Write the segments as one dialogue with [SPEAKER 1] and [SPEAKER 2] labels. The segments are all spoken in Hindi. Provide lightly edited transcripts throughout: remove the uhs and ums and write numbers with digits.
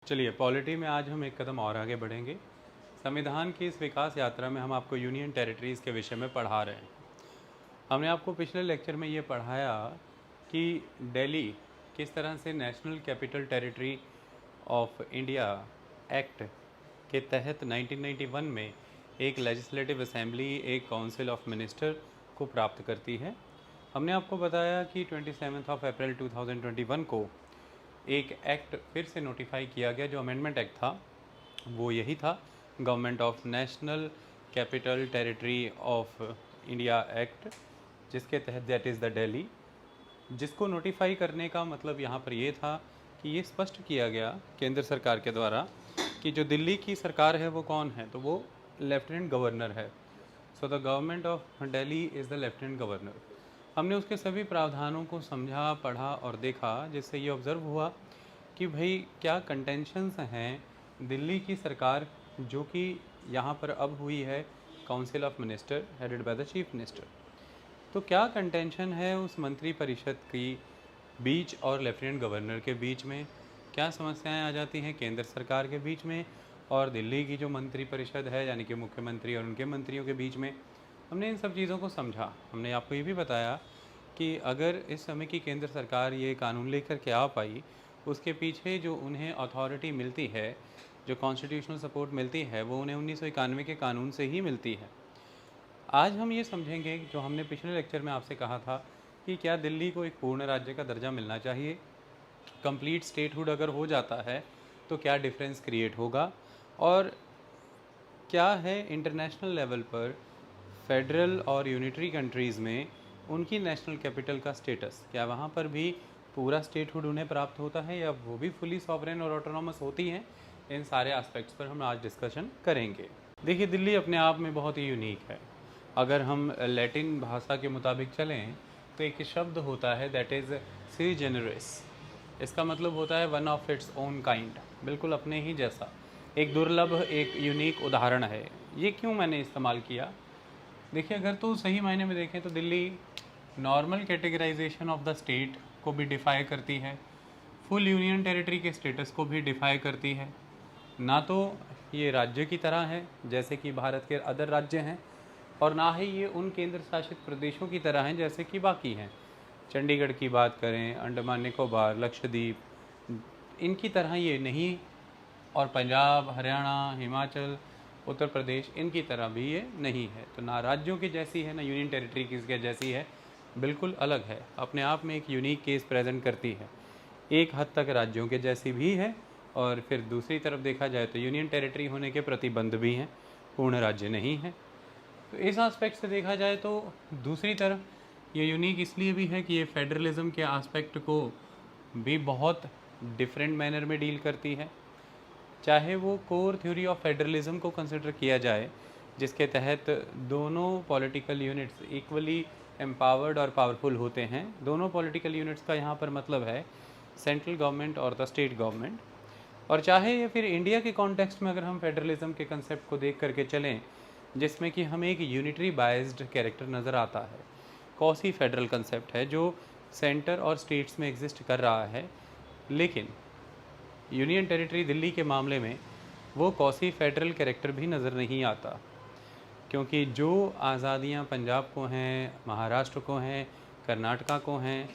[SPEAKER 1] चलिए पॉलिटी में आज हम एक कदम और आगे बढ़ेंगे। संविधान की इस विकास यात्रा में हम आपको यूनियन टेरिटरीज़ के विषय में पढ़ा रहे हैं। हमने आपको पिछले लेक्चर में ये पढ़ाया कि दिल्ली किस तरह से national capital territory of India act के तहत 1991 में एक लेजिस्लेटिव असेंबली, एक काउंसिल ऑफ मिनिस्टर को प्राप्त करती है। हमने आपको बताया कि 27 अप्रैल 2021 को एक एक्ट फिर से नोटिफाई किया गया, जो अमेंडमेंट एक्ट था वो यही था, government of national capital territory of India act, जिसके तहत दैट इज़ द दिल्ली, जिसको नोटिफाई करने का मतलब यहाँ पर ये था कि ये स्पष्ट किया गया केंद्र सरकार के द्वारा कि जो दिल्ली की सरकार है वो कौन है, तो वो लेफ्टिनेंट गवर्नर है। So the government of Delhi is the lieutenant governor. हमने उसके सभी प्रावधानों को समझा, पढ़ा और देखा, जिससे ये ऑब्ज़र्व हुआ कि भाई क्या कंटेंशंस हैं दिल्ली की सरकार, जो कि यहाँ पर अब हुई है council of minister headed by the chief minister. तो क्या कंटेंशन है उस मंत्री परिषद की बीच और लेफ्टिनेंट गवर्नर के बीच में, क्या समस्याएं आ जाती हैं केंद्र सरकार के बीच में और दिल्ली की जो मंत्री परिषद है यानी कि मुख्यमंत्री और उनके मंत्रियों के बीच में। हमने इन सब चीज़ों को समझा। हमने आपको ये भी बताया कि अगर इस समय की केंद्र सरकार ये कानून लेकर के आ पाई, उसके पीछे जो उन्हें अथॉरिटी मिलती है, जो कॉन्स्टिट्यूशनल सपोर्ट मिलती है, वो उन्हें 1991 के कानून से ही मिलती है। आज हम ये समझेंगे जो हमने पिछले लेक्चर में आपसे कहा था कि क्या दिल्ली को एक पूर्ण राज्य का दर्जा मिलना चाहिए, कंप्लीट स्टेटहुड अगर हो जाता है तो क्या डिफरेंस क्रिएट होगा, और क्या है इंटरनेशनल लेवल पर फेडरल और यूनिटरी कंट्रीज़ में उनकी नेशनल कैपिटल का स्टेटस, क्या वहाँ पर भी पूरा स्टेटहुड उन्हें प्राप्त होता है या वो भी फुली सॉवरेन और ऑटोनॉमस होती हैं। इन सारे एस्पेक्ट्स पर हम आज डिस्कशन करेंगे। देखिए, दिल्ली अपने आप में बहुत ही यूनिक है। अगर हम लैटिन भाषा के मुताबिक चलें तो एक शब्द होता है दैट इज़ सी जेनरस। इसका मतलब होता है one of its own kind, बिल्कुल अपने ही जैसा, एक दुर्लभ, एक यूनिक उदाहरण है। ये क्यों मैंने इस्तेमाल किया? देखिए, अगर तो सही मायने में देखें तो Delhi normal categorisation of the state को भी डिफाई करती है, फुल यूनियन टेरिटरी के स्टेटस को भी डिफाई करती है। ना तो ये राज्य की तरह है जैसे कि भारत के अदर राज्य हैं, और ना ही ये उन केंद्र शासित प्रदेशों की तरह हैं जैसे कि बाकी हैं। चंडीगढ़ की बात करें, अंडमान निकोबार, लक्षद्वीप, इनकी तरह ये नहीं, और पंजाब, हरियाणा, हिमाचल, उत्तर प्रदेश, इनकी तरह भी ये नहीं है। तो ना राज्यों की जैसी है, ना यूनियन टेरिटरी की जैसी है, बिल्कुल अलग है। अपने आप में एक यूनिक केस प्रेजेंट करती है, एक हद तक राज्यों के जैसी भी है, और फिर दूसरी तरफ देखा जाए तो यूनियन टेरिटरी होने के प्रतिबंध भी हैं, पूर्ण राज्य नहीं है। तो इस एस्पेक्ट से देखा जाए तो दूसरी तरफ ये यूनिक इसलिए भी है कि ये फेडरलिज्म के एस्पेक्ट को भी बहुत डिफरेंट मैनर में डील करती है। चाहे वो कोर थ्योरी ऑफ फेडरलिज्म को कंसिडर किया जाए, जिसके तहत दोनों पॉलिटिकल यूनिट्स इक्वली एम्पावर्ड और पावरफुल होते हैं। दोनों पॉलिटिकल यूनिट्स का यहाँ पर मतलब है सेंट्रल गवर्नमेंट और द स्टेट गवर्नमेंट। और चाहे ये फिर इंडिया के कॉन्टेक्स्ट में अगर हम फेडरलिज्म के कंसेप्ट को देख करके चलें, जिसमें कि हमें एक यूनिटरी बाइज्ड कैरेक्टर नज़र आता है, कॉसी फेडरल कंसेप्ट है जो सेंटर और स्टेट्स में एग्जिस्ट कर रहा है, लेकिन यूनियन टेरिटरी दिल्ली के मामले में वो कॉसी फेडरल कैरेक्टर भी नज़र नहीं आता, क्योंकि जो आज़ादियाँ पंजाब को हैं, महाराष्ट्र को हैं, कर्नाटका को हैं,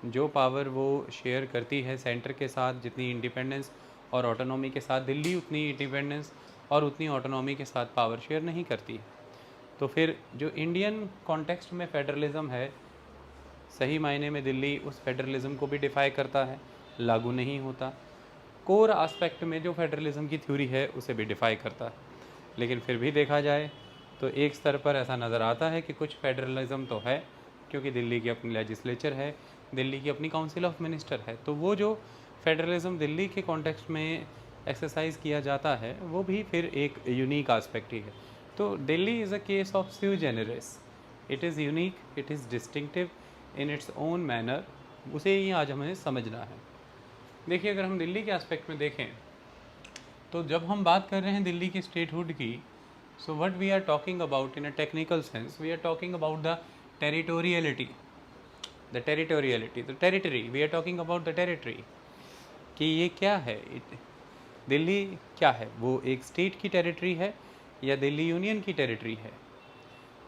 [SPEAKER 1] जो पावर वो शेयर करती है सेंटर के साथ, जितनी इंडिपेंडेंस और ऑटोनॉमी के साथ, दिल्ली उतनी इंडिपेंडेंस और उतनी ऑटोनॉमी के साथ पावर शेयर नहीं करती। तो फिर जो इंडियन कॉन्टेक्स्ट में फेडरलिज्म है, सही मायने में दिल्ली उस फेडरलिज्म को भी डिफाई करता है, लागू नहीं होता। कोर एस्पेक्ट में जो फेडरलिज्म की थ्योरी है उसे भी डिफाई करता है। लेकिन फिर भी देखा जाए तो एक स्तर पर ऐसा नज़र आता है कि कुछ फेडरलिज्म तो है, क्योंकि दिल्ली की अपनी लेजिस्लेचर है, दिल्ली की अपनी काउंसिल ऑफ मिनिस्टर है। तो वो जो फेडरलिज्म दिल्ली के कॉन्टेक्स्ट में एक्सरसाइज किया जाता है वो भी फिर एक यूनिक एस्पेक्ट ही है। तो Delhi is a case of sui generis, it is unique, it is distinctive in its own manner, उसे ही आज हमें समझना है। देखिए, अगर हम दिल्ली के एस्पेक्ट में देखें तो जब हम बात कर रहे हैं दिल्ली की स्टेटहुड की, so what we are talking about in a technical sense, we are talking about the territoriality, the territory, we are talking about the territory, कि ये क्या है। दिल्ली क्या है, वो एक स्टेट की टेरिटरी है या दिल्ली यूनियन की टेरिटरी है?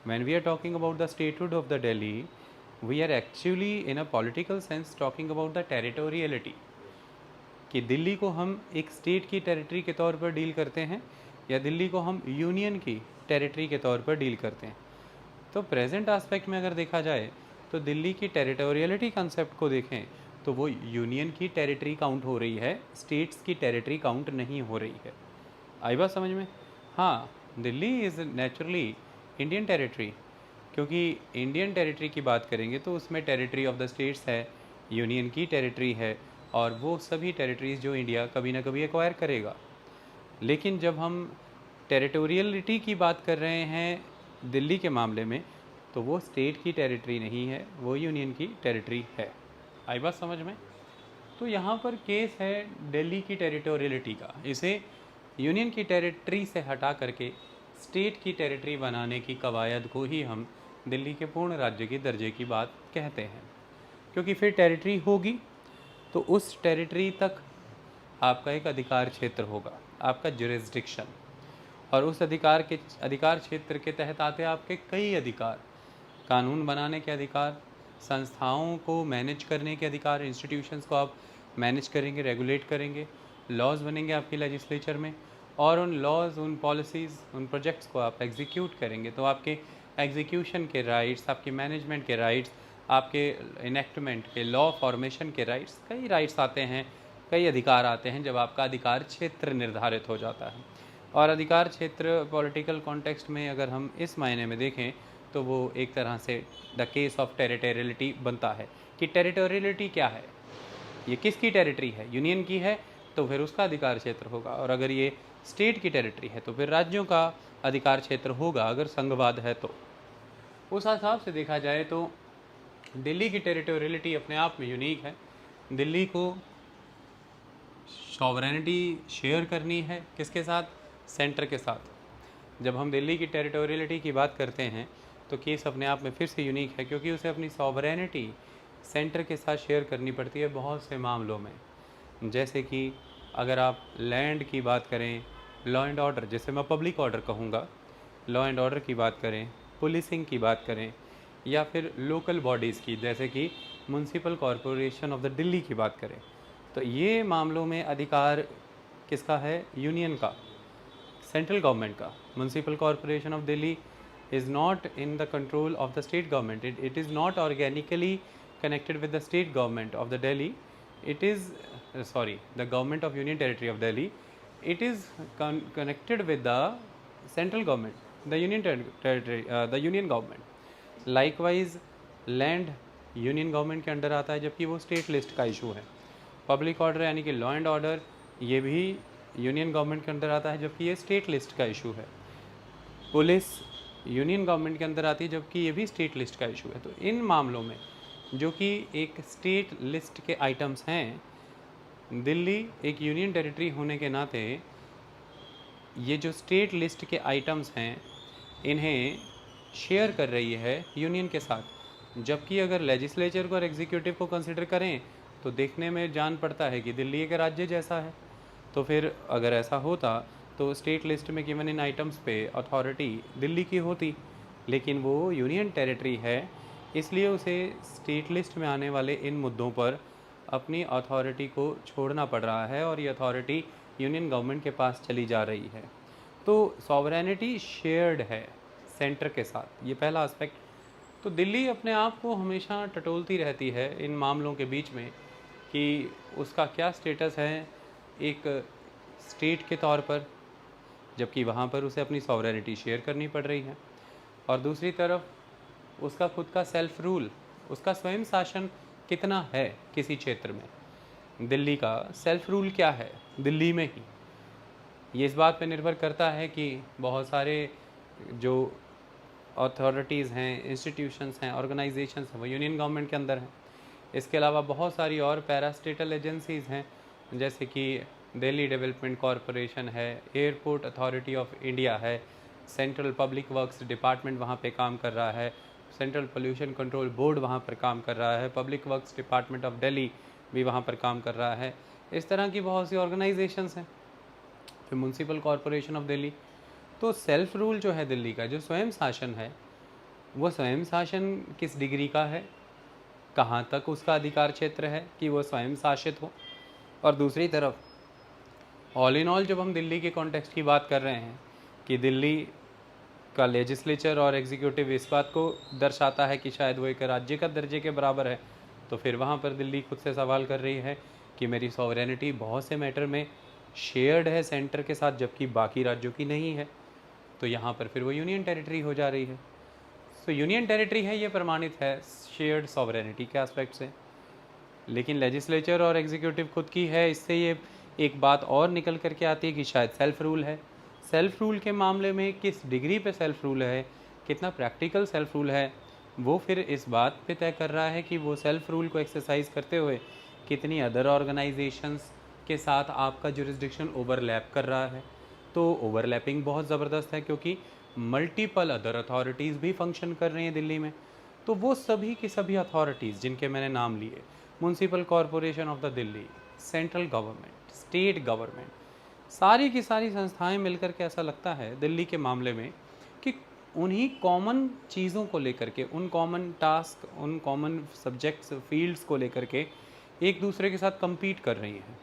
[SPEAKER 1] When we are talking about the statehood of the Delhi, we are actually in a political sense talking about the territoriality, कि दिल्ली को हम एक स्टेट की टेरिटरी के तौर पर डील करते हैं या दिल्ली को हम यूनियन की टेरिटरी के तौर पर डील करते हैं। तो प्रेजेंट एस्पेक्ट में अगर देखा जाए तो दिल्ली की टेरिटोरियलिटी कंसेप्ट को देखें तो वो यूनियन की टेरिटरी काउंट हो रही है, स्टेट्स की टेरिटरी काउंट नहीं हो रही है। आई बात समझ में? हाँ, Delhi is naturally Indian territory, क्योंकि इंडियन टेरिटरी की बात करेंगे तो उसमें टेरिटरी ऑफ द स्टेट्स है, यूनियन की टेरिटरी है, और वो सभी टेरिटरीज़ जो इंडिया कभी ना कभी एक्वायर करेगा। लेकिन जब हम टेरिटोरियलिटी की बात कर रहे हैं दिल्ली के मामले में, तो वो स्टेट की टेरिटरी नहीं है, वो यूनियन की टेरिटरी है। आई बात समझ में? तो यहाँ पर केस है दिल्ली की टेरिटोरियलिटी का। इसे यूनियन की टेरिटरी से हटा करके स्टेट की टेरिटरी बनाने की कवायद को ही हम दिल्ली के पूर्ण राज्य के दर्जे की बात कहते हैं, क्योंकि फिर टेरिटरी होगी तो उस टेरिटरी तक आपका एक अधिकार क्षेत्र होगा, आपका जुरिस्डिक्शन, और उस अधिकार क्षेत्र के तहत आते हैं आपके कई अधिकार, कानून बनाने के अधिकार, संस्थाओं को मैनेज करने के अधिकार, इंस्टीट्यूशंस को आप मैनेज करेंगे, रेगुलेट करेंगे, लॉज बनेंगे आपकी लेजिस्लेचर में, और उन लॉज, उन पॉलिसीज़, उन प्रोजेक्ट्स को आप एग्जीक्यूट करेंगे। तो आपके एग्जीक्यूशन के राइट्स, आपके मैनेजमेंट के राइट्स, आपके इनेक्टमेंट के, लॉ फॉर्मेशन के राइट्स, कई राइट्स आते हैं, कई अधिकार आते हैं जब आपका अधिकार क्षेत्र निर्धारित हो जाता है। और अधिकार क्षेत्र पॉलिटिकल कॉन्टेक्स्ट में अगर हम इस मायने में देखें तो वो एक तरह से द केस ऑफ टेरिटोरियलिटी बनता है कि टेरिटोरियलिटी क्या है, ये किसकी टेरिटरी है? यूनियन की है तो फिर उसका अधिकार क्षेत्र होगा, और अगर ये स्टेट की टेरिटरी है तो फिर राज्यों का अधिकार क्षेत्र होगा, अगर संघवाद है तो। उस हिसाब से देखा जाए तो दिल्ली की टेरिटोरियलिटी अपने आप में यूनिक है। दिल्ली को सॉवरेनिटी शेयर करनी है किसके साथ? सेंटर के साथ। जब हम दिल्ली की टेरिटोरियलिटी की बात करते हैं तो केस अपने आप में फिर से यूनिक है, क्योंकि उसे अपनी सॉवरेनिटी सेंटर के साथ शेयर करनी पड़ती है बहुत से मामलों में। जैसे कि अगर आप लैंड की बात करें, लॉ एंड ऑर्डर, जैसे मैं पब्लिक ऑर्डर कहूँगा, लॉ एंड ऑर्डर की बात करें, पुलिसिंग की बात करें, या फिर लोकल बॉडीज़ की जैसे कि municipal corporation of the Delhi की बात करें, तो ये मामलों में अधिकार किसका है? यूनियन का, सेंट्रल गवर्नमेंट का। Municipal corporation of Delhi is not in the control of the state government. It is not organically connected with the state government of the Delhi. It is the government of Union Territory of Delhi. It is connected with the central government, the Union Territory, the Union government. Likewise, land union government के अंडर आता है, जबकि वो स्टेट लिस्ट का इशू है। पब्लिक ऑर्डर यानी कि लॉ एंड ऑर्डर, ये भी यूनियन गवर्नमेंट के अंडर आता है, जबकि ये स्टेट लिस्ट का इशू है। पुलिस यूनियन गवर्नमेंट के अंदर आती है, जबकि ये भी स्टेट लिस्ट का इशू है। तो इन मामलों में जो कि एक स्टेट लिस्ट के आइटम्स हैं, दिल्ली एक यूनियन टेरिटरी होने के नाते ये जो स्टेट लिस्ट के आइटम्स हैं इन्हें शेयर कर रही है यूनियन के साथ। जबकि अगर लेजिस्लेचर को और एग्जीक्यूटिव को कंसिडर करें तो देखने में जान पड़ता है कि दिल्ली एक राज्य जैसा है। तो फिर अगर ऐसा होता तो स्टेट लिस्ट में गिवन इन आइटम्स पे अथॉरिटी दिल्ली की होती, लेकिन वो यूनियन टेरिटरी है, इसलिए उसे स्टेट लिस्ट में आने वाले इन मुद्दों पर अपनी अथॉरिटी को छोड़ना पड़ रहा है, और ये अथॉरिटी यूनियन गवर्नमेंट के पास चली जा रही है। तो सॉवरेनिटी शेयर्ड है सेंटर के साथ, ये पहला एस्पेक्ट। तो दिल्ली अपने आप को हमेशा टटोलती रहती है इन मामलों के बीच में कि उसका क्या स्टेटस है एक स्टेट के तौर पर, जबकि वहाँ पर उसे अपनी सॉवरेनिटी शेयर करनी पड़ रही है, और दूसरी तरफ उसका खुद का सेल्फ रूल, उसका स्वयं शासन कितना है किसी क्षेत्र में। दिल्ली का सेल्फ रूल क्या है दिल्ली में ही, ये इस बात पे निर्भर करता है कि बहुत सारे जो अथॉरिटीज़ हैं, इंस्टीट्यूशंस हैं, ऑर्गेनाइजेशंस हैं, वो यूनियन गवर्नमेंट के अंदर हैं। इसके अलावा बहुत सारी और पैरास्टेटल एजेंसीज़ हैं, जैसे कि दिल्ली डेवलपमेंट कॉरपोरेशन है, एयरपोर्ट अथॉरिटी ऑफ इंडिया है, सेंट्रल पब्लिक वर्क्स डिपार्टमेंट वहाँ पे काम कर रहा है, सेंट्रल पोल्यूशन कंट्रोल बोर्ड वहाँ पर काम कर रहा है, public works department of Delhi भी वहाँ पर काम कर रहा है। इस तरह की बहुत सी ऑर्गेनाइजेशंस हैं। फिर म्यूनसिपल कॉरपोरेशन ऑफ दिल्ली। तो सेल्फ रूल जो है दिल्ली का, जो स्वयं शासन है, वो स्वयं शासन किस डिग्री का है, कहाँ तक उसका अधिकार क्षेत्र है कि वो स्वयं शासित हो। और दूसरी तरफ ऑल इन ऑल जब हम दिल्ली के कॉन्टेक्स्ट की बात कर रहे हैं कि दिल्ली का लेजिस्लेचर और एग्जीक्यूटिव इस बात को दर्शाता है कि शायद वो एक राज्य का दर्जे के बराबर है, तो फिर वहाँ पर दिल्ली खुद से सवाल कर रही है कि मेरी सॉवरेनिटी बहुत से मैटर में शेयर्ड है सेंटर के साथ, जबकि बाकी राज्यों की नहीं है। तो यहाँ पर फिर वो यूनियन टेरिटरी हो जा रही है। तो यूनियन टेरिटरी है, ये प्रमाणित है शेयर्ड सॉवरेनिटी के एस्पेक्ट से। लेकिन लेजिस्लेचर और एग्जीक्यूटिव खुद की है, इससे ये एक बात और निकल करके आती है कि शायद सेल्फ रूल है। सेल्फ रूल के मामले में किस डिग्री पे सेल्फ रूल है, कितना प्रैक्टिकल सेल्फ रूल है, वो फिर इस बात पे तय कर रहा है कि वो सेल्फ रूल को एक्सरसाइज करते हुए कितनी अदर ऑर्गेनाइजेशंस के साथ आपका जुरिस्डिक्शन ओवरलैप कर रहा है। तो ओवरलैपिंग बहुत ज़बरदस्त है, क्योंकि मल्टीपल अदर अथॉरिटीज़ भी फंक्शन कर रही हैं दिल्ली में। तो वो सभी की सभी अथॉरिटीज़ जिनके मैंने नाम लिए, municipal corporation of the Delhi, central government, state government, सारी की सारी संस्थाएं मिलकर के ऐसा लगता है दिल्ली के मामले में कि उन्हीं कॉमन चीज़ों को लेकर के, उन कॉमन टास्क, उन कॉमन सब्जेक्ट्स, फील्ड्स को लेकर के एक दूसरे के साथ compete कर रही हैं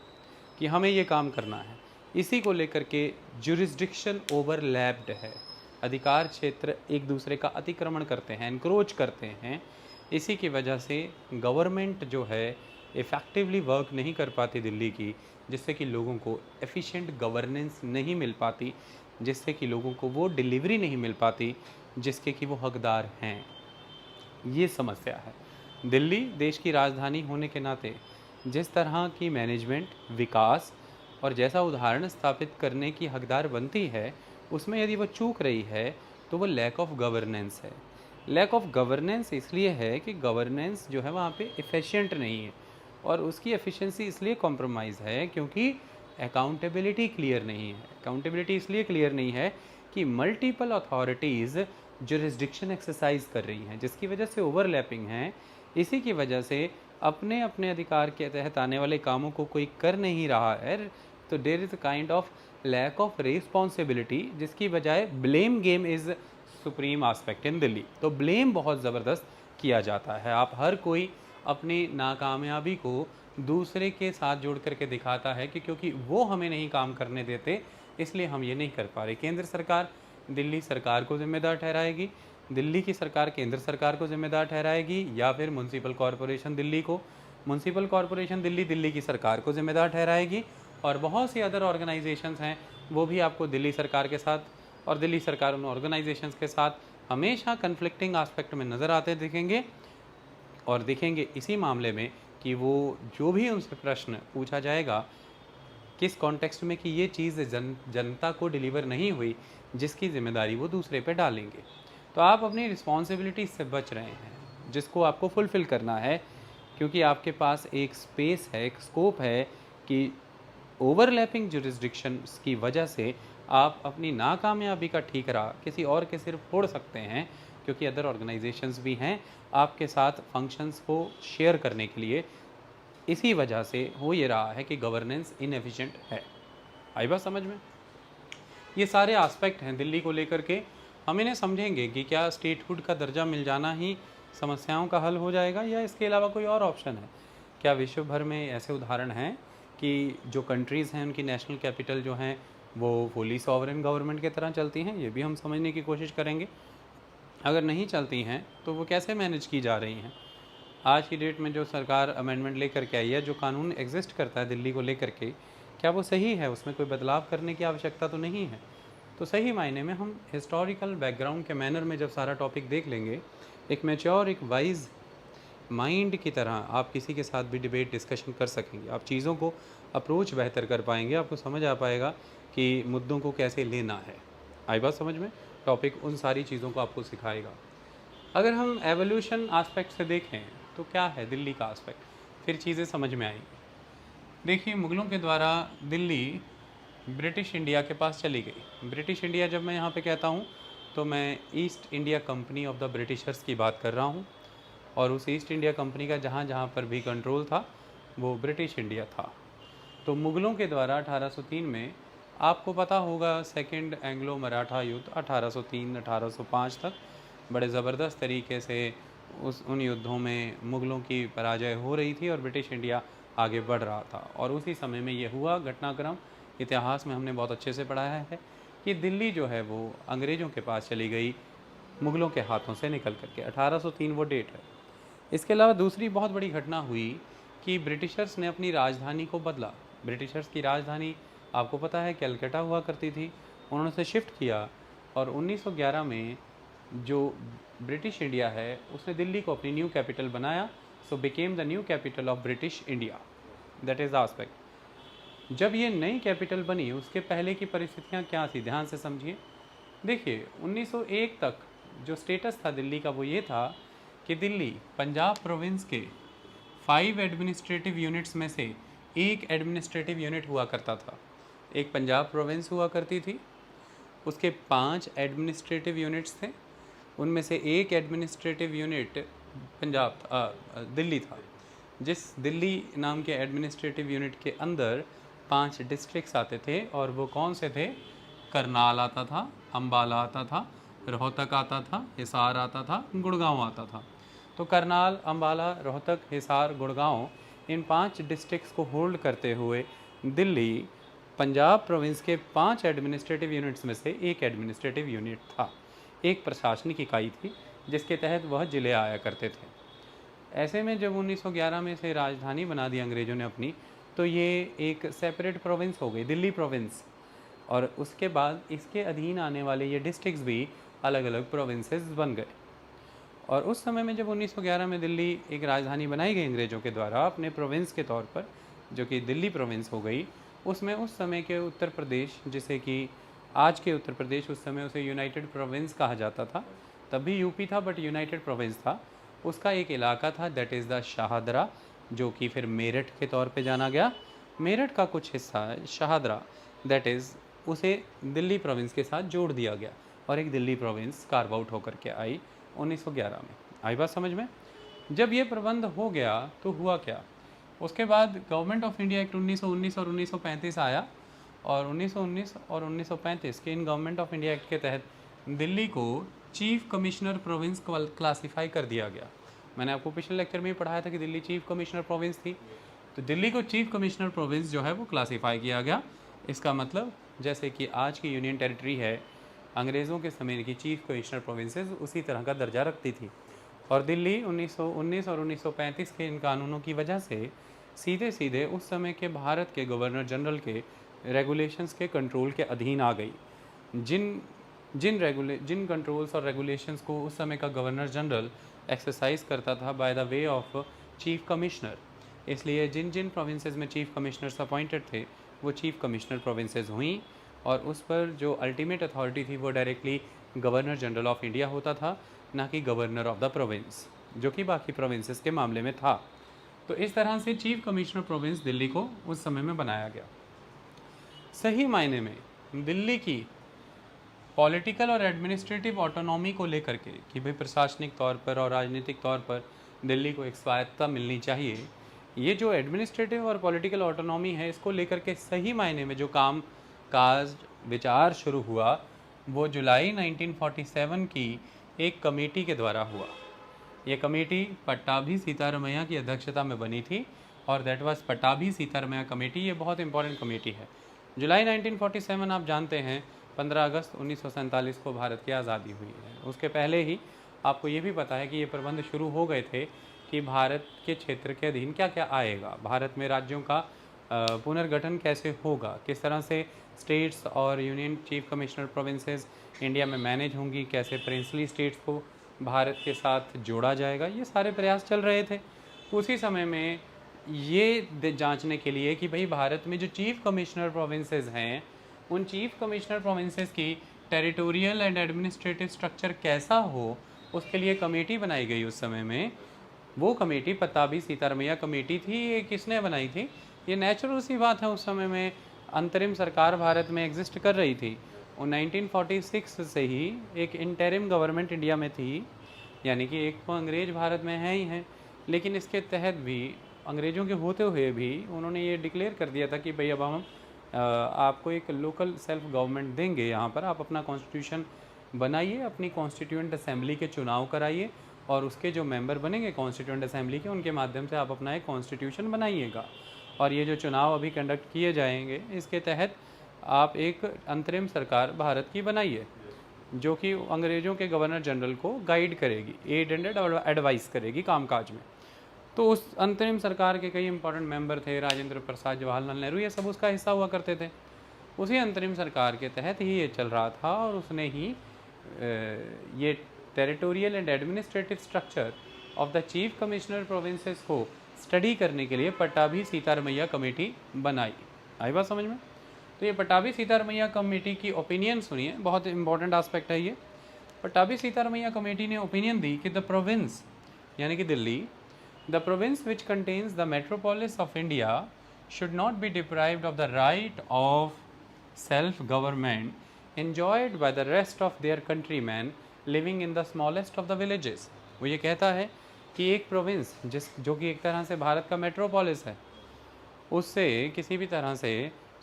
[SPEAKER 1] कि हमें ये काम करना है। इसी को लेकर के जुरिस्डिक्शन ओवरलैप्ड है, अधिकार क्षेत्र एक दूसरे का अतिक्रमण करते हैं, एनक्रोच करते हैं। इसी की वजह से गवर्नमेंट जो है इफ़ेक्टिवली वर्क नहीं कर पाती दिल्ली की, जिससे कि लोगों को एफिशिएंट गवर्नेंस नहीं मिल पाती, जिससे कि लोगों को वो डिलीवरी नहीं मिल पाती जिसके कि वो हकदार हैं। ये समस्या है। दिल्ली देश की राजधानी होने के नाते जिस तरह की मैनेजमेंट, विकास और जैसा उदाहरण स्थापित करने की हकदार बनती है, उसमें यदि वो चूक रही है तो वो लैक ऑफ गवर्नेंस है। लैक ऑफ गवर्नेंस इसलिए है कि गवर्नेंस जो है वहाँ पे एफिशिएंट नहीं है, और उसकी एफिशिएंसी इसलिए कॉम्प्रोमाइज़ है क्योंकि अकाउंटेबिलिटी क्लियर नहीं है। अकाउंटेबिलिटी इसलिए क्लियर नहीं है कि मल्टीपल अथॉरिटीज़ जुरिस्डिक्शन एक्सरसाइज कर रही हैं, जिसकी वजह से ओवरलैपिंग है। इसी की वजह से अपने अपने अधिकार के तहत आने वाले कामों को कोई कर नहीं रहा है, तो there is a kind of lack of responsibility, जिसकी बजाय blame game is supreme aspect in Delhi. तो ब्लेम बहुत ज़बरदस्त किया जाता है। आप हर कोई अपनी नाकामयाबी को दूसरे के साथ जोड़ करके दिखाता है कि क्योंकि वो हमें नहीं काम करने देते, इसलिए हम ये नहीं कर पा रहे। केंद्र सरकार दिल्ली सरकार को जिम्मेदार ठहराएगी, दिल्ली की सरकार केंद्र सरकार को जिम्मेदार ठहराएगी, या फिर म्यूनसिपल कॉरपोरेशन दिल्ली को, म्यूनसिपल कॉरपोरेशन दिल्ली दिल्ली की सरकार को जिम्मेदार ठहराएगी। और बहुत सी अदर ऑर्गेनाइजेशंस हैं, वो भी आपको दिल्ली सरकार के साथ और दिल्ली सरकार उन ऑर्गेनाइजेशंस के साथ हमेशा कन्फ्लिक्टिंग आस्पेक्ट में नज़र आते दिखेंगे। और दिखेंगे इसी मामले में कि वो जो भी उनसे प्रश्न पूछा जाएगा किस कॉन्टेक्स्ट में कि ये चीज़ जनता को डिलीवर नहीं हुई, जिसकी जिम्मेदारी वो दूसरे पे डालेंगे। तो आप अपनी रिस्पॉन्सिबिलिटी से बच रहे हैं, जिसको आपको फुलफ़िल करना है, क्योंकि आपके पास एक स्पेस है, एक स्कोप है कि ओवरलैपिंग जुरिस्डिक्शंस की वजह से आप अपनी नाकामयाबी का ठीकरा किसी और के सिर फोड़ सकते हैं, क्योंकि अदर ऑर्गेनाइजेशंस भी हैं आपके साथ फंक्शंस को शेयर करने के लिए। इसी वजह से हो ये रहा है कि गवर्नेंस इनएफिशिएंट है। आई बात समझ में? ये सारे एस्पेक्ट हैं दिल्ली को लेकर के। हम इन्हें समझेंगे कि क्या स्टेटहुड का दर्जा मिल जाना ही समस्याओं का हल हो जाएगा, या इसके अलावा कोई और ऑप्शन है। क्या विश्व भर में ऐसे उदाहरण हैं कि जो कंट्रीज़ हैं उनकी नेशनल कैपिटल जो हैं वो फुली सॉवरेन गवर्नमेंट की तरह चलती हैं? ये भी हम समझने की कोशिश करेंगे। अगर नहीं चलती हैं तो वो कैसे मैनेज की जा रही हैं। आज की डेट में जो सरकार अमेंडमेंट लेकर के आई है, जो कानून एग्जिस्ट करता है दिल्ली को लेकर के, क्या वो सही है? उसमें कोई बदलाव करने की आवश्यकता तो नहीं है। तो सही मायने में हम हिस्टोरिकल बैकग्राउंड के मैनर में जब सारा टॉपिक देख लेंगे, एक मैच्योर, एक वाइज माइंड की तरह आप किसी के साथ भी डिबेट डिस्कशन कर सकेंगे। आप चीज़ों को अप्रोच बेहतर कर पाएंगे, आपको समझ आ पाएगा कि मुद्दों को कैसे लेना है। आई बात समझ में? टॉपिक उन सारी चीज़ों को आपको सिखाएगा। अगर हम एवोल्यूशन आस्पेक्ट से देखें तो क्या है दिल्ली का आस्पेक्ट, फिर चीज़ें समझ में आएंगी। देखिए, मुग़लों के द्वारा दिल्ली ब्रिटिश इंडिया के पास चली गई। ब्रिटिश इंडिया जब मैं यहाँ पे कहता हूँ तो मैं east India company of the Britishers की बात कर रहा हूँ, और उस ईस्ट इंडिया कंपनी का जहाँ जहाँ पर भी कंट्रोल था वो ब्रिटिश इंडिया था। तो मुग़लों के द्वारा 1803 में आपको पता होगा सेकंड एंग्लो मराठा युद्ध 1803-1805 तक बड़े ज़बरदस्त तरीके से उन युद्धों में मुग़लों की पराजय हो रही थी और ब्रिटिश इंडिया आगे बढ़ रहा था। और उसी समय में ये हुआ घटनाक्रम, इतिहास में हमने बहुत अच्छे से पढ़ाया है कि दिल्ली जो है वो अंग्रेज़ों के पास चली गई मुग़लों के हाथों से निकल करके। 1803 वो डेट है। इसके अलावा दूसरी बहुत बड़ी घटना हुई कि ब्रिटिशर्स ने अपनी राजधानी को बदला। ब्रिटिशर्स की राजधानी आपको पता है कलकत्ता हुआ करती थी, उन्होंने उसे शिफ्ट किया और 1911 में जो ब्रिटिश इंडिया है उसने दिल्ली को अपनी न्यू कैपिटल बनाया। So became the new capital of British India, that is the aspect. जब ये नई कैपिटल बनी उसके पहले की परिस्थितियाँ क्या थी, ध्यान से समझिए। देखिए 1901 तक जो स्टेटस था दिल्ली का वो ये था कि दिल्ली पंजाब प्रोविंस के 5 एडमिनिस्ट्रेटिव यूनिट्स में से एक एडमिनिस्ट्रेटिव यूनिट हुआ करता था। एक पंजाब प्रोविंस हुआ करती थी, उसके 5 एडमिनिस्ट्रेटिव यूनिट्स थे, उनमें से एक एडमिनिस्ट्रेटिव यूनिट दिल्ली था। जिस दिल्ली नाम के एडमिनिस्ट्रेटिव यूनिट के अंदर 5 डिस्ट्रिक्ट्स आते थे और वो कौन से थे? करनाल आता था, अम्बाला आता था, रोहतक आता था, हिसार आता था, गुड़गांव आता था। तो करनाल, अम्बाला, रोहतक, हिसार, गुड़गांव इन 5 डिस्ट्रिक्ट्स को होल्ड करते हुए दिल्ली पंजाब प्रोविंस के 5 एडमिनिस्ट्रेटिव यूनिट्स में से एक एडमिनिस्ट्रेटिव यूनिट था, एक प्रशासनिक इकाई थी जिसके तहत वह ज़िले आया करते थे। ऐसे में जब 1911 में से राजधानी बना दी अंग्रेज़ों ने अपनी, तो ये एक सेपरेट प्रोविंस हो गई, दिल्ली प्रोविंस। और उसके बाद इसके अधीन आने वाले ये डिस्ट्रिक्ट्स भी अलग अलग प्रोविंसेस बन गए। और उस समय में जब 1911 में दिल्ली एक राजधानी बनाई गई अंग्रेज़ों के द्वारा अपने प्रोविंस के तौर पर, जो कि दिल्ली प्रोविंस हो गई, उसमें उस समय के उत्तर प्रदेश, जिसे कि आज के उत्तर प्रदेश, उस समय उसे यूनाइटेड प्रोविंस कहा जाता था, तब भी यूपी था बट यूनाइटेड प्रोविंस था, उसका एक इलाका था दैट इज़ द शाहदरा, जो कि फिर मेरठ के तौर पे जाना गया। मेरठ का कुछ हिस्सा शाहदरा दैट इज़ उसे दिल्ली प्रोविंस के साथ जोड़ दिया गया और एक दिल्ली प्रोविंस कार्व आउट होकर के आई 1911 में। आई बात समझ में? जब ये प्रबंध हो गया तो हुआ क्या, उसके बाद गवर्नमेंट ऑफ इंडिया एक्ट 1919 और 1935 आया और 1919 और 1935 के in government of India act के तहत दिल्ली को चीफ कमिश्नर प्रोविंस क्लासीफाई कर दिया गया। मैंने आपको पिछले लेक्चर में ही पढ़ाया था कि दिल्ली चीफ कमिश्नर प्रोविंस थी, तो दिल्ली को चीफ कमिश्नर प्रोविंस जो है वो क्लासीफाई किया गया। इसका मतलब जैसे कि आज की यूनियन टेरिटरी है, अंग्रेज़ों के समय की चीफ कमिश्नर प्रोविंसेस उसी तरह का दर्जा रखती थी। और दिल्ली 1919 और 1935 के इन कानूनों की वजह से सीधे सीधे उस समय के भारत के गवर्नर जनरल के रेगुलेशंस के कंट्रोल के अधीन आ गई। जिन कंट्रोल्स और रेगुलेशंस को उस समय का गवर्नर जनरल एक्सरसाइज करता था by the way of chief commissioner, इसलिए जिन जिन प्रोविंसेस में चीफ कमिश्नर्स अपॉइंटेड थे वो चीफ कमिश्नर प्रोविंसेस हुई और उस पर जो अल्टीमेट अथॉरिटी थी वो directly governor general of India होता था, ना कि गवर्नर ऑफ द प्रोविंस, जो कि बाकी प्रोविंसेस के मामले में था। तो इस तरह से चीफ कमिश्नर प्रोविंस दिल्ली को उस समय में बनाया गया। सही मायने में दिल्ली की पॉलिटिकल और एडमिनिस्ट्रेटिव ऑटोनॉमी को लेकर के कि भाई प्रशासनिक तौर पर और राजनीतिक तौर पर दिल्ली को एक स्वायत्तता मिलनी चाहिए, ये जो एडमिनिस्ट्रेटिव और पॉलिटिकल ऑटोनॉमी है इसको लेकर के सही मायने में जो काम काज विचार शुरू हुआ वो जुलाई 1947 की एक कमेटी के द्वारा हुआ। ये कमेटी पट्टाभी सीतारमैया की अध्यक्षता में बनी थी और that was Pattabhi Sitaramayya committee. ये बहुत इंपॉर्टेंट कमेटी है। जुलाई 1947 आप जानते हैं 15 अगस्त 1947 को भारत की आज़ादी हुई है। उसके पहले ही आपको ये भी पता है कि ये प्रबंध शुरू हो गए थे कि भारत के क्षेत्र के अधीन क्या क्या आएगा, भारत में राज्यों का पुनर्गठन कैसे होगा, किस तरह से स्टेट्स और union chief commissioner provinces India में मैनेज होंगी, कैसे प्रिंसली स्टेट्स को भारत के साथ जोड़ा जाएगा, ये सारे प्रयास चल रहे थे। उसी समय में ये जांचने के लिए कि भाई भारत में जो चीफ कमिश्नर प्रोविंसेस हैं उन चीफ कमिश्नर प्रोविंसेस की टेरिटोरियल एंड एडमिनिस्ट्रेटिव स्ट्रक्चर कैसा हो, उसके लिए कमेटी बनाई गई उस समय में। वो कमेटी पट्टाभी सीतारमैया कमेटी थी। ये किसने बनाई थी? ये नेचुरल सी बात है, उस समय में अंतरिम सरकार भारत में एग्जिस्ट कर रही थी और 1946 से ही एक इंटरिम गवर्नमेंट इंडिया में थी, यानी कि एक तो अंग्रेज भारत में है ही हैं, लेकिन इसके तहत भी अंग्रेज़ों के होते हुए भी उन्होंने ये डिक्लेयर कर दिया था कि भाई अब हम आपको एक लोकल सेल्फ गवर्नमेंट देंगे, यहाँ पर आप अपना कॉन्स्टिट्यूशन बनाइए, अपनी कॉन्स्टिट्यूएंट असेंबली के चुनाव कराइए और उसके जो मेंबर बनेंगे कॉन्स्टिट्यूएंट असेंबली के, उनके माध्यम से आप अपना एक कॉन्स्टिट्यूशन बनाइएगा। और ये जो चुनाव अभी कंडक्ट किए जाएंगे, इसके तहत आप एक अंतरिम सरकार भारत की बनाइए, जो कि अंग्रेज़ों के गवर्नर जनरल को गाइड करेगी, एड एंड एडवाइस करेगी कामकाज में। तो उस अंतरिम सरकार के कई इंपॉर्टेंट मेंबर थे, राजेंद्र प्रसाद, जवाहरलाल नेहरू, ये सब उसका हिस्सा हुआ करते थे। उसी अंतरिम सरकार के तहत ही ये चल रहा था और उसने ही ये territorial and administrative structure of the chief commissioner provinces को स्टडी करने के लिए पट्टाभी सीतारमैया कमेटी बनाई। आई बात समझ में? तो ये पट्टाभी सीतारमैया कमेटी की ओपिनियन सुनिए, बहुत इंपॉर्टेंट एस्पेक्ट है ये। पट्टाभी सीतारमैया कमेटी ने ओपिनियन दी कि द प्रोविंस यानी कि Delhi, the province which contains the metropolis of India should not be deprived of the right of self-government enjoyed by the rest of their countrymen living in the smallest of the villages। वो ये कहता है कि एक प्रोविंस जो कि एक तरह से भारत का मेट्रोपोलिस है, उससे किसी भी तरह से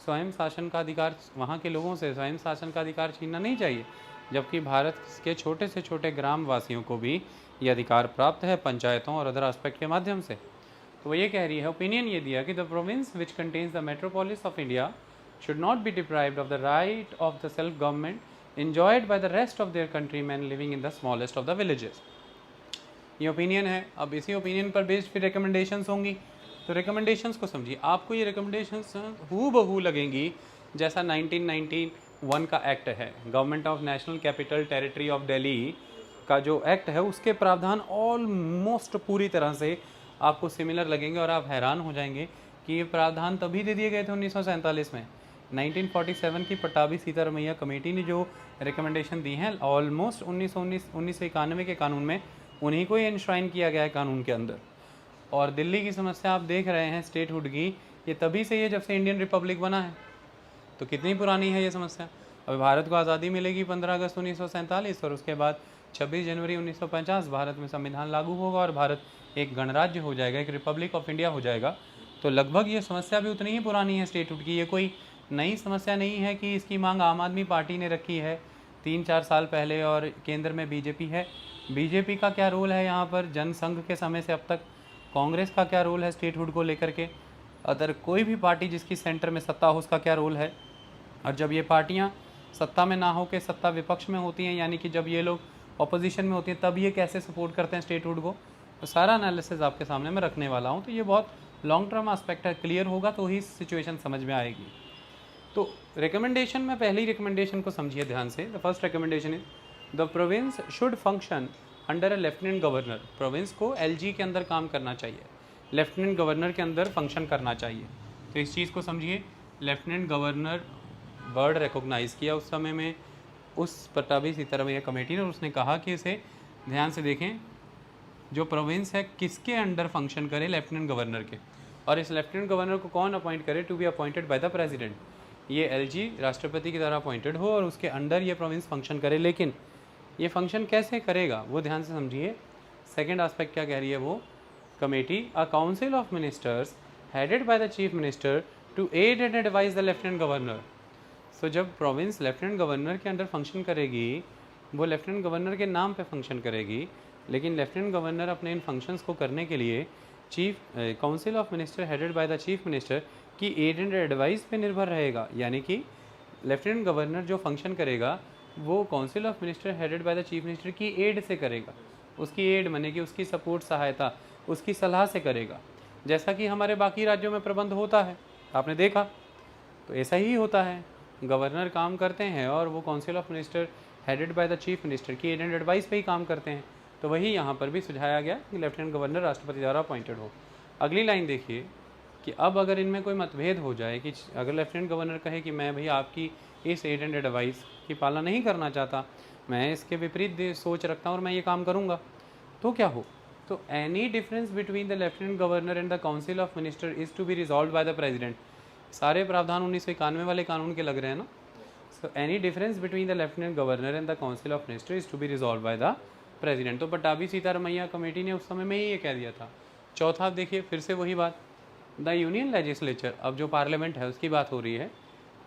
[SPEAKER 1] स्वयं शासन का अधिकार, वहाँ के लोगों से स्वयं शासन का अधिकार छीनना नहीं चाहिए, जबकि भारत के छोटे से छोटे ग्राम वासियों को भी ये अधिकार प्राप्त है पंचायतों और अदर एस्पेक्ट के माध्यम से। तो वो ये कह रही है, ओपिनियन ये दिया कि the province which contains the metropolis of India should not be deprived of the right of the self government enjoyed by the rest of their countrymen living in the smallest of the villages। ये ओपिनियन है। अब इसी ओपिनियन पर बेस्ड फिर रिकमेंडेशंस होंगी। तो रिकमेंडेशंस को समझिए, आपको ये रिकमेंडेशंस हूबहू लगेंगी जैसा 1991 का एक्ट है, government of national capital territory of Delhi का जो एक्ट है, उसके प्रावधान ऑलमोस्ट पूरी तरह से आपको सिमिलर लगेंगे और आप हैरान हो जाएंगे कि ये प्रावधान तभी दे दिए गए थे 1947 में। 1947 की पट्टाभी सीतारमैया कमेटी ने जो रिकमेंडेशन दी हैं, ऑलमोस्ट 1991 के कानून में उन्हीं को ही इंश्राइन किया गया है कानून के अंदर। और दिल्ली की समस्या आप देख रहे हैं स्टेटहुड की, ये तभी से है जब से इंडियन रिपब्लिक बना है। तो कितनी पुरानी है ये समस्या। अभी भारत को आज़ादी मिलेगी 15 अगस्त 1947 और उसके बाद 26 जनवरी 1950 भारत में संविधान लागू होगा और भारत एक गणराज्य हो जाएगा, एक रिपब्लिक ऑफ इंडिया हो जाएगा। तो लगभग ये समस्या भी उतनी ही पुरानी है स्टेटहुड की। ये कोई नई समस्या नहीं है कि इसकी मांग आम आदमी पार्टी ने रखी है 3-4 साल पहले और केंद्र में बीजेपी है। बीजेपी का क्या रोल है यहाँ पर जनसंघ के समय से अब तक, कांग्रेस का क्या रोल है स्टेटहुड को लेकर के, अदर कोई भी पार्टी जिसकी सेंटर में सत्ता हो उसका क्या रोल है। और जब ये पार्टियाँ सत्ता में ना हो के सत्ता विपक्ष में होती हैं, यानी कि जब ये लोग ऑपोजिशन में होती हैं, तब ये कैसे सपोर्ट करते हैं स्टेटहुड को, तो सारा एनालिसिस आपके सामने मैं रखने वाला हूँ। तो ये बहुत लॉन्ग टर्म एस्पेक्ट है, क्लियर होगा तो ही सिचुएशन समझ में आएगी। तो रिकमेंडेशन में पहली रिकमेंडेशन को समझिए ध्यान से। The first recommendation is the province should function under a lieutenant governor. Province को एलजी के अंदर काम करना चाहिए, लेफ्टिनेंट गवर्नर के अंदर फंक्शन करना चाहिए। तो इस चीज़ को समझिए, लेफ्टिनेंट गवर्नर वर्ड रिकॉग्नाइज़ किया उस समय में उस पट्टाभी सीतारमैया कमेटी ने, और उसने कहा कि इसे ध्यान से देखें, जो प्रोविंस है किसके अंडर फंक्शन करे, लेफ्टिनेंट गवर्नर के। और इस लेफ्टिनेंट गवर्नर को कौन अपॉइंट करे, to be appointed by the president. ये एलजी राष्ट्रपति की तरह अपॉइंटेड हो और उसके अंडर ये प्रोविंस फंक्शन करे। लेकिन ये फंक्शन कैसे करेगा वो ध्यान से समझिए। सेकेंड एस्पेक्ट क्या कह रही है वो committee, a council of ministers headed by the chief minister to aid and advise the lieutenant governor. So जब प्रोविंस लेफ्टिनेंट गवर्नर के अंडर फंक्शन करेगी, वो लेफ्टिनेंट गवर्नर के नाम पे फंक्शन करेगी, लेकिन लेफ्टिनेंट गवर्नर अपने इन फंक्शंस को करने के लिए chief council of minister headed by the chief minister की एड एंड एडवाइस पे निर्भर रहेगा। यानी कि लेफ्टिनेंट गवर्नर जो फंक्शन करेगा वो council of minister headed by the chief minister की एड से करेगा। उसकी एड माने कि उसकी सपोर्ट, सहायता, उसकी सलाह से करेगा, जैसा कि हमारे बाकी राज्यों में प्रबंध होता है, आपने देखा। तो ऐसा ही होता है, गवर्नर काम करते हैं और वो council of minister headed by the chief minister की एड एंड एडवाइस पे ही काम करते हैं। तो वही यहाँ पर भी सुझाया गया कि लेफ्टिनेंट गवर्नर राष्ट्रपति द्वारा अपॉइंटेड हो। अगली लाइन देखिए कि अब अगर इनमें कोई मतभेद हो जाए कि अगर लेफ्टिनेंट गवर्नर कहे कि मैं भैया आपकी इस एड एंड एडवाइस की पालना नहीं करना चाहता, मैं इसके विपरीत सोच रखता हूँ और मैं ये काम करूँगा, तो क्या हो। तो any difference between the lieutenant governor and the council of minister is to be resolve by the president. सारे प्रावधान 1991 वाले कानून के लग रहे हैं ना। So any difference between the lieutenant governor and the council of minister is to be resolve by the president. तो पट्टाभी सीतारमैया कमेटी ने उस समय में ही ये कह दिया था। चौथा देखिए फिर से वही बात, द यूनियन लेजिस्लेचर, अब जो पार्लियामेंट है उसकी बात हो रही है,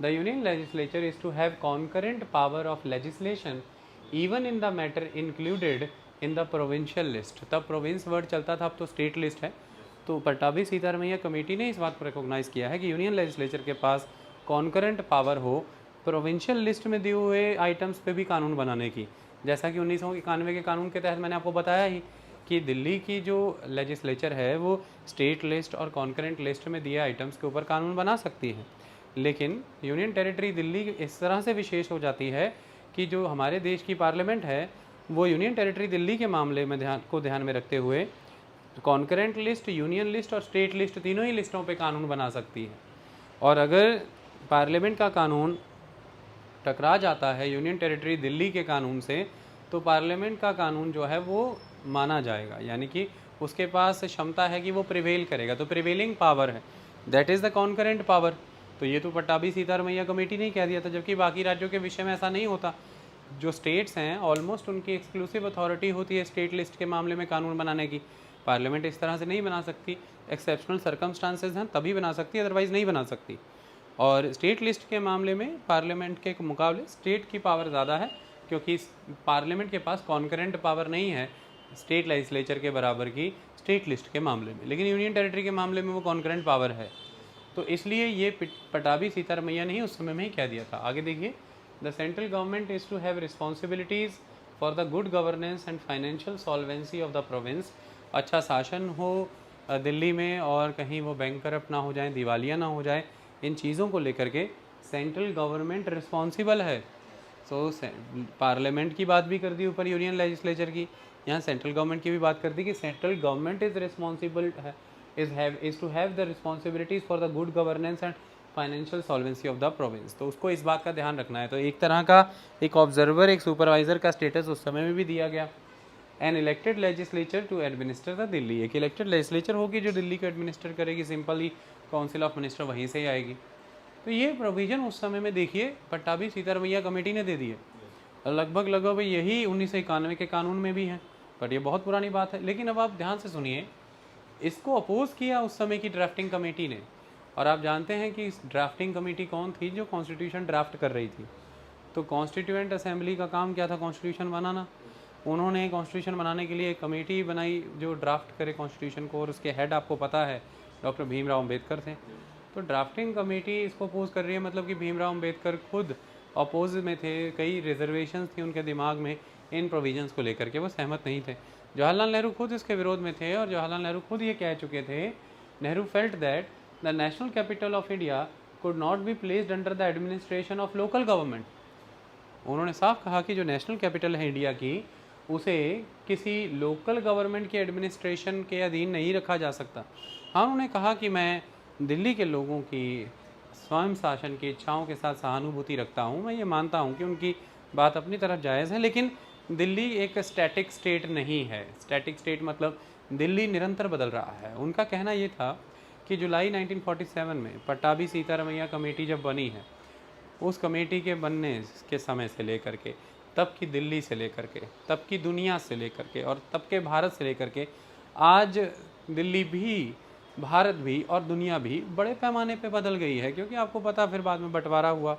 [SPEAKER 1] the union legislature is to have concurrent power of legislation even in the matter included in the provincial list. तब प्रोविंस वर्ड चलता था, अब तो स्टेट लिस्ट है। तो पट्टाभी सीतारमैया कमेटी ने इस बात को रिकॉग्नाइज़ किया है कि यूनियन लेजिस्लेचर के पास कॉन्करेंट पावर हो प्रोविंशियल लिस्ट में दिए हुए आइटम्स पे भी कानून बनाने की। जैसा कि 1991 के कानून के तहत मैंने आपको बताया ही कि दिल्ली की जो लेजिस्लेचर है वो स्टेट लिस्ट और कॉन्करेंट लिस्ट में दिए आइटम्स के ऊपर कानून बना सकती है। लेकिन यूनियन टेरिटरी दिल्ली इस तरह से विशेष हो जाती है कि जो हमारे देश की पार्लियामेंट है वो यूनियन टेरिटरी दिल्ली के मामले में ध्यान में रखते हुए कॉन्करेंट लिस्ट, यूनियन लिस्ट और स्टेट लिस्ट तीनों ही लिस्टों पे कानून बना सकती है। और अगर पार्लियामेंट का कानून टकरा जाता है यूनियन टेरिटरी दिल्ली के कानून से, तो पार्लियामेंट का कानून जो है वो माना जाएगा, यानी कि उसके पास क्षमता है कि वो प्रिवेल करेगा। तो प्रिवेलिंग पावर है, that is the concurrent power. तो ये तो पट्टाभी सीतारमैया कमेटी ने कह दिया था, जबकि बाकी राज्यों के विषय में ऐसा नहीं होता। जो स्टेट्स हैं ऑलमोस्ट उनकी एक्सक्लूसिव अथॉरिटी होती है स्टेट लिस्ट के मामले में कानून बनाने की। पार्लियामेंट इस तरह से नहीं बना सकती, एक्सेप्शनल सर्कमस्टांसेस हैं तभी बना सकती है, अदरवाइज़ नहीं बना सकती। और स्टेट लिस्ट के मामले में पार्लियामेंट के मुकाबले स्टेट की पावर ज़्यादा है, क्योंकि पार्लियामेंट के पास कॉन्करेंट पावर नहीं है स्टेट लेजिस्लेचर के बराबर की स्टेट लिस्ट के मामले में, लेकिन यूनियन टेरिटरी के मामले में वो कॉन्करेंट पावर है। तो इसलिए ये पट्टाभी सीतारमैया ने ही उस समय में ही कह दिया था। आगे देखिए, the central government is to have responsibilities for the good governance and financial solvency of the province. अच्छा शासन हो दिल्ली में और कहीं वो बैंक करप्ट ना हो जाए, दिवालिया ना हो जाए, इन चीज़ों को लेकर के सेंट्रल गवर्नमेंट रिस्पॉन्सिबल है। सो पार्लियामेंट की बात भी कर दी ऊपर यूनियन लेजिस्लेचर की, यहाँ सेंट्रल गवर्नमेंट की भी बात कर दी कि सेंट्रल गवर्नमेंट इज़ रिस्पॉन्सिबल है is to have the responsibilities for the good governance and financial solvency of the province. तो उसको इस बात का ध्यान रखना है। तो एक तरह का एक ऑब्जर्वर, एक सुपरवाइजर का स्टेटस उस समय में भी दिया गया। An elected legislature to administer the Delhi, एक इलेक्टेड लेजिस्लेचर होगी जो दिल्ली को एडमिनिस्टर करेगी, सिंपली काउंसिल ऑफ मिनिस्टर वहीं से ही आएगी। तो ये प्रोविज़न उस समय में देखिए पट्टाभी सीतारमैया कमेटी ने दे दी है। लगभग यही 1991 के कानून में भी है, बट ये बहुत पुरानी बात है। लेकिन अब आप ध्यान से सुनिए, इसको अपोज किया उस समय की ड्राफ्टिंग कमेटी ने। और आप जानते हैं कि इस ड्राफ्टिंग कमेटी कौन थी? जो कॉन्स्टिट्यूशन ड्राफ्ट कर रही थी। तो कॉन्स्टिट्यूएंट असेंबली का काम क्या था? कॉन्स्टिट्यूशन बनाना। उन्होंने कॉन्स्टिट्यूशन बनाने के लिए एक कमेटी बनाई जो ड्राफ्ट करे कॉन्स्टिट्यूशन को, और उसके हेड आपको पता है डॉक्टर भीमराव अम्बेडकर थे। तो ड्राफ्टिंग कमेटी इसको अपोज कर रही है, मतलब कि भीमराव अम्बेडकर खुद अपोज में थे, कई रिजर्वेशंस थी उनके दिमाग में इन प्रोविजंस को लेकर के, वो सहमत नहीं थे। जवाहरलाल नेहरू खुद इसके विरोध में थे, और जवाहरलाल नेहरू खुद ये कह चुके थे, Nehru felt that the national capital of India could not be placed under the administration of local government. उन्होंने साफ कहा कि जो नेशनल कैपिटल है इंडिया की, उसे किसी लोकल गवर्नमेंट के एडमिनिस्ट्रेशन के अधीन नहीं रखा जा सकता। हाँ, उन्होंने कहा कि मैं दिल्ली के लोगों की स्वयं शासन की इच्छाओं के साथ सहानुभूति रखता हूँ, मैं ये मानता हूँ कि उनकी बात अपनी तरफ जायज़ है, लेकिन दिल्ली एक स्टैटिक स्टेट नहीं है। स्टैटिक स्टेट मतलब दिल्ली निरंतर बदल रहा है। उनका कहना ये था कि जुलाई 1947 में पट्टाभी सीतारमैया कमेटी जब बनी है, उस कमेटी के बनने के समय से लेकर के तब की दिल्ली से लेकर के तब की दुनिया से लेकर के और तब के भारत से लेकर के आज दिल्ली भी, भारत भी और दुनिया भी बड़े पैमाने पे बदल गई है। क्योंकि आपको पता, फिर बाद में बंटवारा हुआ,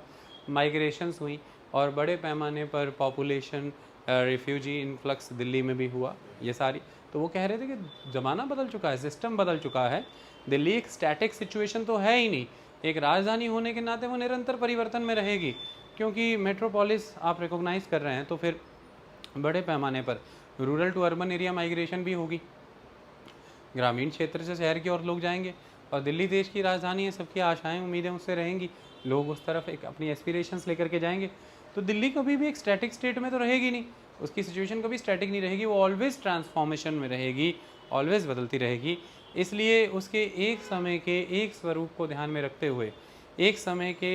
[SPEAKER 1] माइग्रेशंस हुई और बड़े पैमाने पर पॉपुलेशन रिफ्यूजी इन्फ्लक्स दिल्ली में भी हुआ, ये सारी। तो वो कह रहे थे कि ज़माना बदल चुका है, सिस्टम बदल चुका है, दिल्ली एक स्टैटिक सिचुएशन तो है ही नहीं। एक राजधानी होने के नाते वो निरंतर परिवर्तन में रहेगी, क्योंकि मेट्रोपोलिस आप रिकॉग्नाइज़ कर रहे हैं, तो फिर बड़े पैमाने पर rural to urban area migration भी होगी। ग्रामीण क्षेत्र से शहर की ओर लोग जाएंगे, और दिल्ली देश की राजधानी है, सबकी आशाएं उम्मीदें उससे रहेंगी, लोग उस तरफ एक अपनी एस्पिरेशंस लेकर के जाएंगे। तो दिल्ली कभी भी एक स्टैटिक स्टेट में तो रहेगी नहीं, उसकी सिचुएशन कभी स्टैटिक नहीं रहेगी, वो ऑलवेज ट्रांसफॉर्मेशन में रहेगी, ऑलवेज बदलती रहेगी। इसलिए उसके एक समय के एक स्वरूप को ध्यान में रखते हुए, एक समय के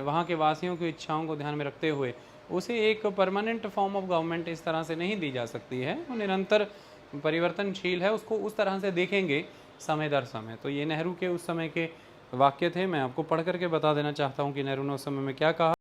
[SPEAKER 1] वहाँ के वासियों की इच्छाओं को ध्यान में रखते हुए उसे एक परमानेंट फॉर्म ऑफ गवर्नमेंट इस तरह से नहीं दी जा सकती है। वो निरंतर परिवर्तनशील है, उसको उस तरह से देखेंगे समय दर समय। तो ये नेहरू के उस समय के वाक्य थे। मैं आपको पढ़ करके बता देना चाहता हूँ कि नेहरू ने उस समय में क्या कहा।